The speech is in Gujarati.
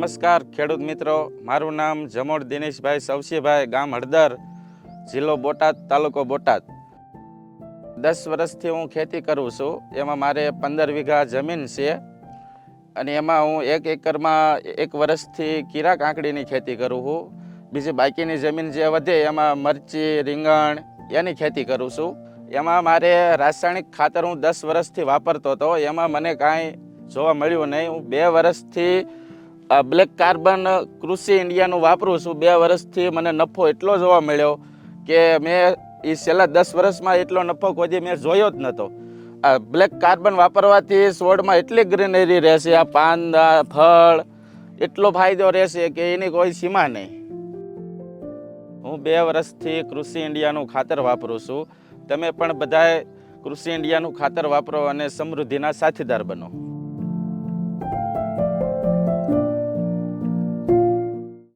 નમસ્કાર ખેડૂત મિત્રો, મારું નામ જમોડ દિનેશભાઈ સવસીભાઈ, ગામ હળદર, જિલ્લો બોટાદ, તાલુકો બોટાદ. 10 વર્ષથી હું ખેતી કરું છું. એમાં મારે 15 વીઘા જમીન છે અને એમાં હું 1 એકરમાં 1 વર્ષથી કીરા કાંકડીની ખેતી કરું છું. બીજી બાકીની જમીન જે વધે એમાં મરચી, રીંગણ એની ખેતી કરું છું. એમાં મારે રાસાયણિક ખાતર હું 10 વર્ષથી વાપરતો હતો, એમાં મને કાંઈ જોવા મળ્યું નહીં. હું 2 વર્ષથી બ્લેક કાર્બન કૃષિ ઇન્ડિયાનું વાપરું છું. 2 વર્ષથી મને નફો એટલો જોવા મળ્યો કે મેં એ છેલ્લા 10 વર્ષમાં એટલો નફો કોઈ મેં જોયો જ નહોતો. આ બ્લેક કાર્બન વાપરવાથી છોડમાં એટલી ગ્રીનરી રહેશે, આ પાંદા, ફળ, એટલો ફાયદો રહેશે કે એની કોઈ સીમા નહીં. હું 2 વર્ષથી કૃષિ ઇન્ડિયાનું ખાતર વાપરું છું. તમે પણ બધાએ કૃષિ ઇન્ડિયાનું ખાતર વાપરો અને સમૃદ્ધિના સાથીદાર બનો.